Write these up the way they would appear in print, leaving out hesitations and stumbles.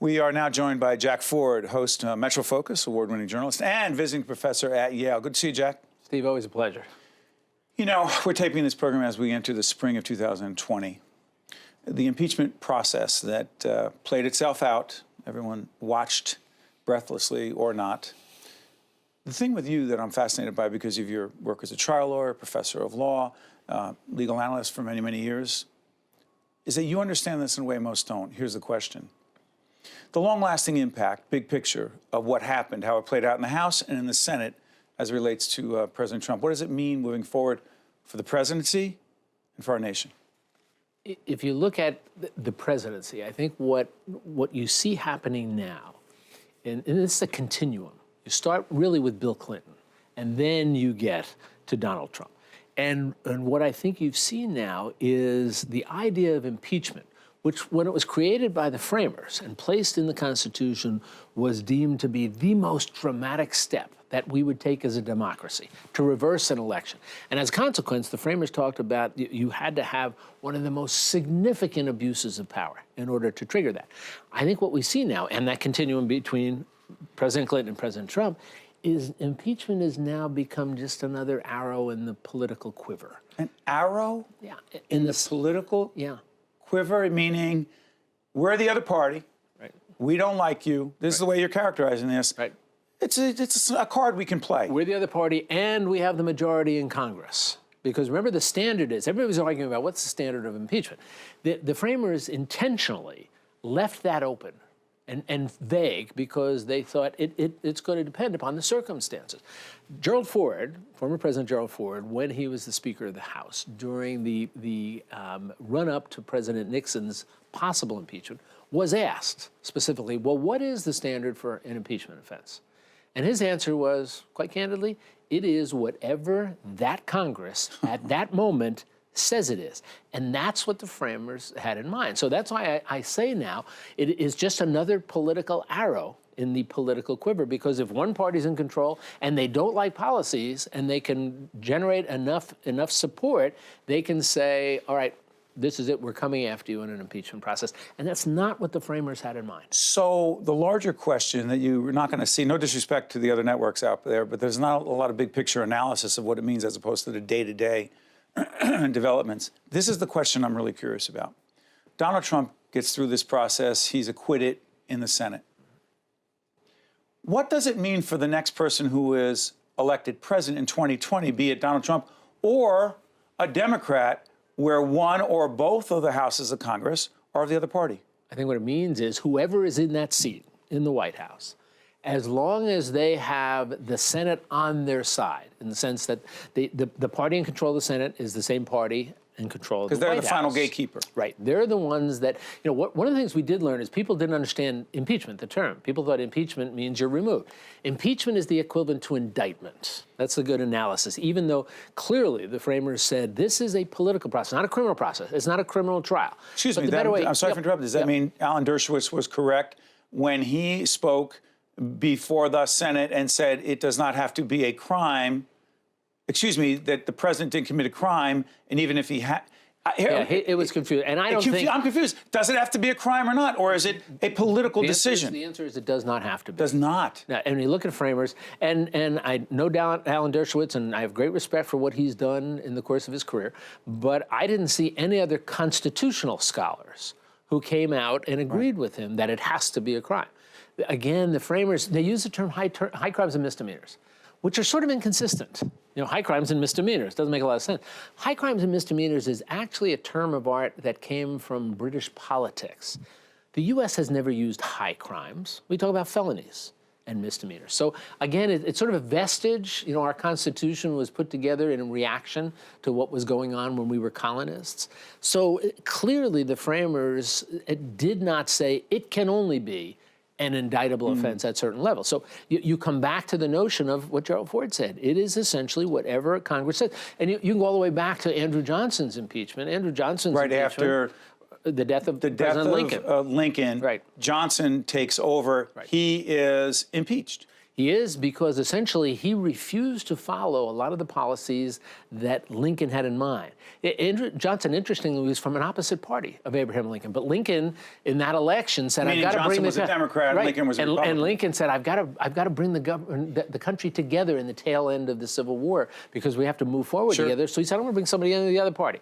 We are now joined by Jack Ford, host MetroFocus, award-winning journalist, and visiting professor at Yale. Good to see you, Jack. Steve, always a pleasure. You know, we're taping this program as we enter the spring of 2020. The impeachment process that played itself out, everyone watched breathlessly or not. The thing with you that I'm fascinated by, because of your work as a trial lawyer, professor of law, legal analyst for many, many years, is that you understand this in a way most don't. Here's the question. The long-lasting impact, big picture, of what happened, how it played out in the House and in the Senate as it relates to President Trump. What does it mean moving forward for the presidency and for our nation? If you look at the presidency, I think what you see happening now, and this is a continuum. You start really with Bill Clinton, and then you get to Donald Trump. And what I think you've seen now is the idea of impeachment, which, when it was created by the framers and placed in the Constitution, was deemed to be the most dramatic step that we would take as a democracy, to reverse an election. And as a consequence, the framers talked about you had to have one of the most significant abuses of power in order to trigger that. I think what we see now, and that continuum between President Clinton and President Trump, is impeachment has now become just another arrow in the political quiver. An arrow? Yeah. In the political Yeah. quiver, meaning we're the other party. Right. We don't like you. This is the way you're characterizing this. Right. It's a card we can play. We're the other party, and we have the majority in Congress. Because remember, the standard is, everybody was arguing about what's the standard of impeachment. The framers intentionally left that open and vague because they thought it's going to depend upon the circumstances. Gerald Ford, former President Gerald Ford, when he was the Speaker of the House during the run-up to President Nixon's possible impeachment, was asked specifically, well, what is the standard for an impeachment offense? And his answer was, quite candidly, it is whatever that Congress at that moment says it is. And that's what the framers had in mind. So that's why I say now it is just another political arrow in the political quiver, because if one party's in control and they don't like policies and they can generate enough support, they can say, all right, this is it, we're coming after you in an impeachment process. And that's not what the framers had in mind. So the larger question that you're not going to see, no disrespect to the other networks out there, but there's not a lot of big picture analysis of what it means as opposed to the day-to-day developments. This is the question I'm really curious about. Donald Trump gets through this process. He's acquitted in the Senate. What does it mean for the next person who is elected president in 2020, be it Donald Trump or a Democrat, where one or both of the houses of Congress are of the other party? I think what it means is whoever is in that seat in the White House, as long as they have the Senate on their side, in the sense that the party in control of the Senate is the same party in control of the White House. Because they're the final gatekeeper. Right. They're the ones that, one of the things we did learn is people didn't understand impeachment, the term. People thought impeachment means you're removed. Impeachment is the equivalent to indictment. That's a good analysis, even though clearly the framers said this is a political process, not a criminal process. It's not a criminal trial. Excuse me, I'm sorry for interrupting. Does that mean Alan Dershowitz was correct when he spoke before the Senate and said it does not have to be a crime, that the president didn't commit a crime, and even if he had... it was confused, and I don't think... I'm confused. Does it have to be a crime or not, or is it a political decision? The answer is it does not have to be. Does not. Now, and you look at framers, and I know Alan Dershowitz, and I have great respect for what he's done in the course of his career, but I didn't see any other constitutional scholars who came out and agreed with him that it has to be a crime. Again, the framers, they use the term high crimes and misdemeanors, which are sort of inconsistent. High crimes and misdemeanors doesn't make a lot of sense. High crimes and misdemeanors is actually a term of art that came from British politics. The U.S. has never used high crimes. We talk about felonies and misdemeanors. So again, it's sort of a vestige. Our Constitution was put together in reaction to what was going on when we were colonists. So clearly the framers did not say it can only be an indictable offense at certain levels. So you come back to the notion of what Gerald Ford said. It is essentially whatever Congress says. And you can go all the way back to Andrew Johnson's impeachment. Andrew Johnson's impeachment, after the death of President Lincoln. Lincoln, right. Johnson takes over. Right. He is impeached. He is because essentially he refused to follow a lot of the policies that Lincoln had in mind. Johnson, interestingly, was from an opposite party of Abraham Lincoln. But Lincoln, in that election, said, "I've got to bring Johnson was a Democrat, right. Lincoln was a Republican. And Lincoln said, "I've got to bring the country together in the tail end of the Civil War because we have to move forward together." So he said, "I'm going to bring somebody into the other party."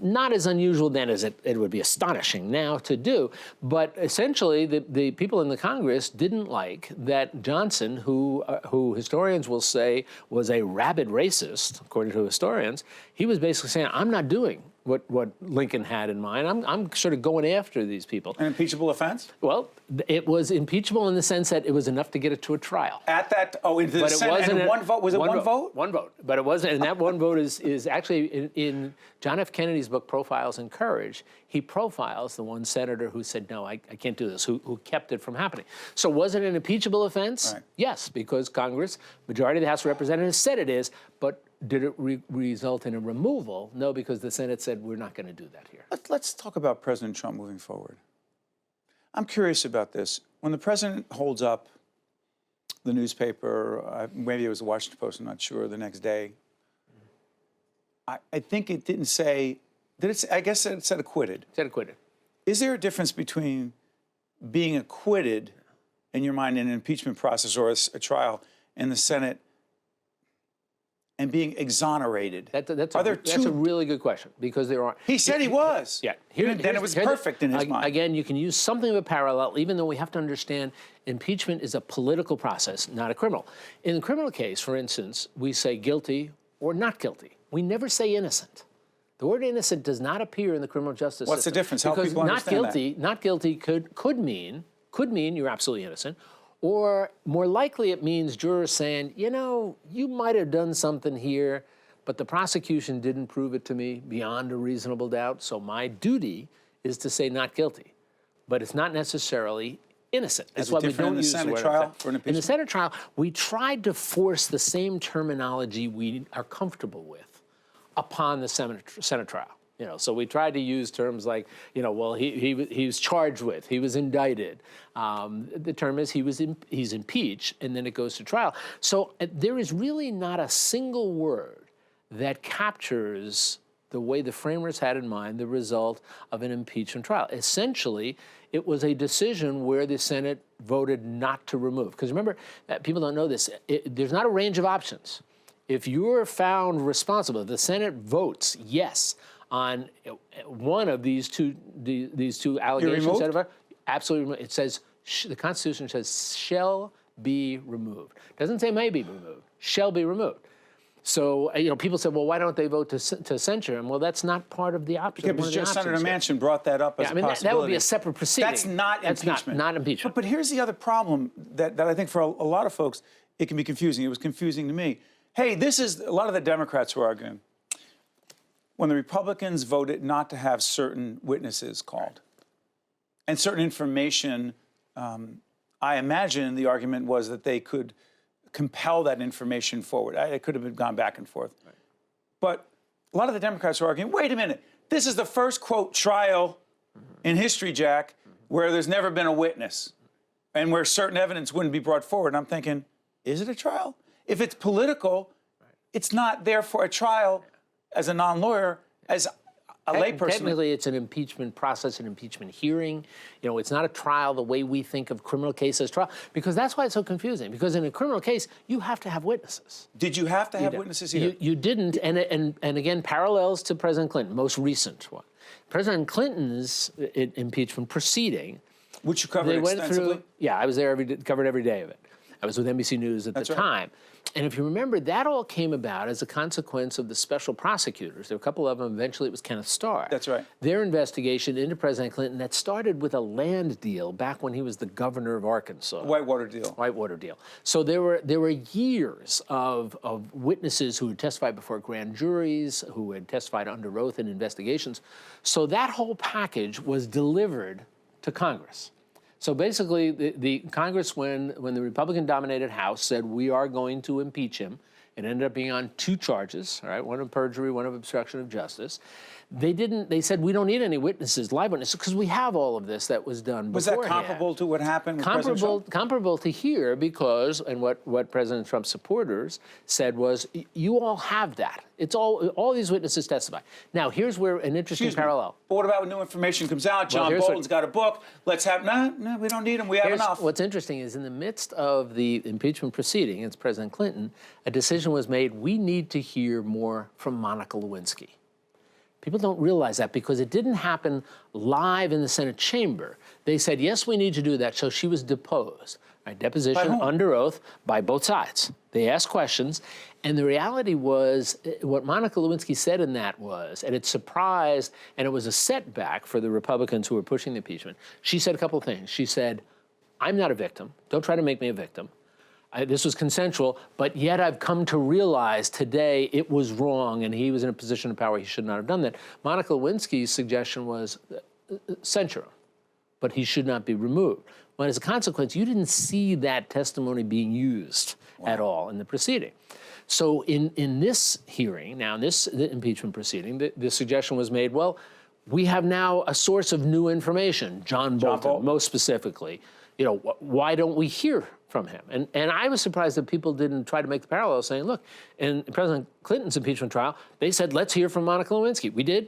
Not as unusual then as it would be astonishing now to do, but essentially the people in the Congress didn't like that Johnson, who historians will say was a rabid racist, according to historians, he was basically saying, "I'm not doing what Lincoln had in mind. I'm sort of going after these people." An impeachable offense? Well, it was impeachable in the sense that it was enough to get it to a trial. At that, in the Senate, and one vote? Was it one vote? One vote. But it wasn't, and that one vote is actually in John F. Kennedy's book, Profiles in Courage, he profiles the one senator who said, "No, I can't do this," who kept it from happening. So was it an impeachable offense? Right. Yes, because Congress, majority of the House of Representatives said it is, but did it result in a removal? No, because the Senate said, "We're not going to do that here." Let's talk about President Trump moving forward. I'm curious about this. When the president holds up the newspaper, maybe it was the Washington Post, I'm not sure, the next day, I think it didn't say, I guess it said acquitted. Said acquitted. Is there a difference between being acquitted, in your mind, in an impeachment process or a trial in the Senate, and being exonerated? That's a really good question, because there are... He said he was. Yeah. Then it was perfect in his mind. Again, you can use something of a parallel, even though we have to understand impeachment is a political process, not a criminal. In the criminal case, for instance, we say guilty or not guilty. We never say innocent. The word innocent does not appear in the criminal justice system. What's the difference? Help because people understand that. Not guilty could mean you're absolutely innocent. Or more likely it means jurors saying, you might have done something here, but the prosecution didn't prove it to me beyond a reasonable doubt, so my duty is to say not guilty. But it's not necessarily innocent. That's why we don't use the word. In the Senate trial for an impeachment? In the Senate trial, we tried to force the same terminology we are comfortable with upon the Senate trial. So we tried to use terms like, well, he was charged with, he was indicted. The term is he's impeached, and then it goes to trial. So there is really not a single word that captures the way the framers had in mind the result of an impeachment trial. Essentially, it was a decision where the Senate voted not to remove. Because remember, people don't know this, there's not a range of options. If you're found responsible, the Senate votes yes on one of these two allegations. Absolutely removed. It says, the Constitution says, shall be removed. It doesn't say may be removed, shall be removed. So, people said, well, why don't they vote to censure him? Well, that's not part of the option. Yeah, because Senator Manchin brought that up as a possibility. That would be a separate proceeding. That's not impeachment. Not impeachment. But here's the other problem that I think for a lot of folks, it can be confusing. It was confusing to me. Hey, this is a lot of the Democrats who are arguing. When the Republicans voted not to have certain witnesses called and certain information, I imagine the argument was that they could compel that information forward. It could have gone back and forth. Right. But a lot of the Democrats are arguing, wait a minute, this is the first, quote, trial in history, Jack, where there's never been a witness and where certain evidence wouldn't be brought forward. And I'm thinking, is it a trial? If it's political, it's not therefore a trial as a non-lawyer, as a layperson. Technically, it's an impeachment process, an impeachment hearing. It's not a trial the way we think of criminal cases trial, because that's why it's so confusing. Because in a criminal case, you have to have witnesses. Did you have to have witnesses here? You didn't, and again, parallels to President Clinton, most recent one. President Clinton's impeachment proceeding, which you covered extensively. I was there covered every day of it. I was with NBC News at the time. And if you remember, that all came about as a consequence of the special prosecutors. There were a couple of them. Eventually, it was Kenneth Starr. That's right. Their investigation into President Clinton that started with a land deal back when he was the governor of Arkansas. Whitewater deal. Whitewater deal. So there were years of witnesses who had testified before grand juries, who had testified under oath in investigations. So that whole package was delivered to Congress. So basically, the Congress, when the Republican-dominated House said we are going to impeach him, it ended up being on two charges, all right, one of perjury, one of obstruction of justice. They said, we don't need any witnesses, live witnesses, because we have all of this that was done Was that beforehand. comparable to what happened with President Trump? Comparable to here, because, and what President Trump's supporters said was, you all have that. It's all these witnesses testify. Now, here's where an interesting parallel. But what about when new information comes out? John Bolton's got a book. Let's have, no, we don't need him. We have enough. What's interesting is in the midst of the impeachment proceeding against President Clinton, a decision was made, we need to hear more from Monica Lewinsky. People don't realize that because it didn't happen live in the Senate chamber. They said, yes, we need to do that. So she was deposed. Right, deposition under oath by both sides. They asked questions. And the reality was, what Monica Lewinsky said in that was, and it surprised, and it was a setback for the Republicans who were pushing the impeachment. She said a couple of things. She said, I'm not a victim. Don't try to make me a victim. This was consensual, but yet I've come to realize today it was wrong and he was in a position of power. He should not have done that. Monica Lewinsky's suggestion was censure him, but he should not be removed. But as a consequence, you didn't see that testimony being used at all in the proceeding. So in this hearing, now in the impeachment proceeding, the suggestion was made, well, we have now a source of new information, John Bolton, most specifically. You know, why don't we hear from him? And I was surprised that people didn't try to make the parallel, saying, look, in President Clinton's impeachment trial, they said, let's hear from Monica Lewinsky. We did.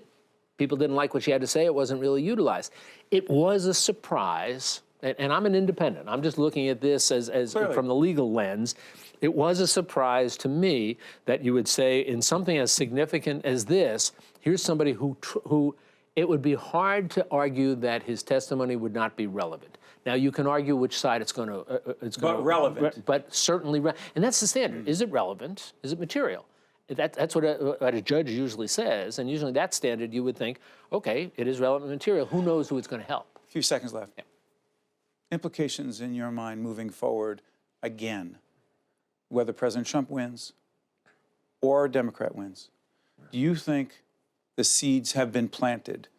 People didn't like what she had to say. It wasn't really utilized. It was a surprise, and I'm an independent. I'm just looking at this as from the legal lens. It was a surprise to me that you would say in something as significant as this, here's somebody who it would be hard to argue that his testimony would not be relevant. Now, you can argue which side it's going to... But relevant. But certainly... And that's the standard. Is it relevant? Is it material? That's what a judge usually says. And usually that standard, you would think, okay, it is relevant material. Who knows who it's going to help? A few seconds left. Yeah. Implications in your mind moving forward again, whether President Trump wins or a Democrat wins. Do you think the seeds have been planted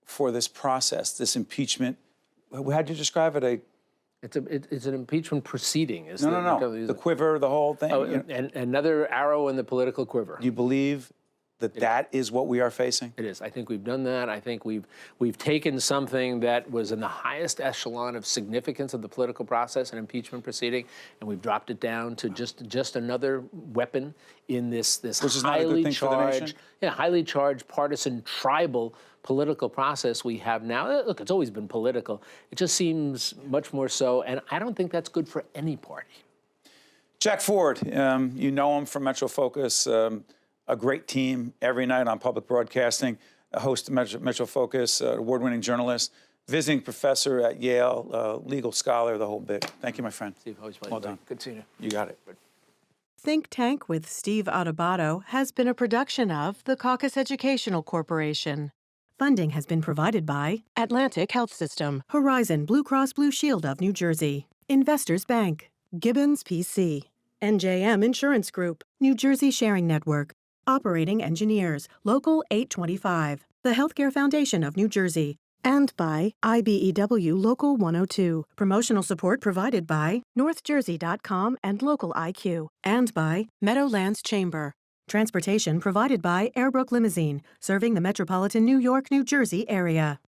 for this process, this impeachment? How'd you describe it? It's an impeachment proceeding. No. The quiver, the whole thing. Oh, and another arrow in the political quiver. Do you believe that that is what we are facing? It is. I think we've done that. I think we've taken something that was in the highest echelon of significance of the political process, an impeachment proceeding, and we've dropped it down to just another weapon in this highly charged, highly charged, partisan, tribal political process we have now. Look, it's always been political. It just seems much more so, and I don't think that's good for any party. Jack Ford, you know him from MetroFocus, a great team every night on public broadcasting, a host of MetroFocus, award-winning journalist, visiting professor at Yale, legal scholar, the whole bit. Thank you, my friend. Steve, always well done. Good seeing you. You got it. Think Tank with Steve Adubato has been a production of the Caucus Educational Corporation. Funding has been provided by Atlantic Health System, Horizon Blue Cross Blue Shield of New Jersey, Investors Bank, Gibbons PC, NJM Insurance Group, New Jersey Sharing Network, Operating Engineers, Local 825, the Healthcare Foundation of New Jersey, and by IBEW Local 102. Promotional support provided by NorthJersey.com and Local IQ, and by Meadowlands Chamber. Transportation provided by Airbrook Limousine, serving the metropolitan New York, New Jersey area.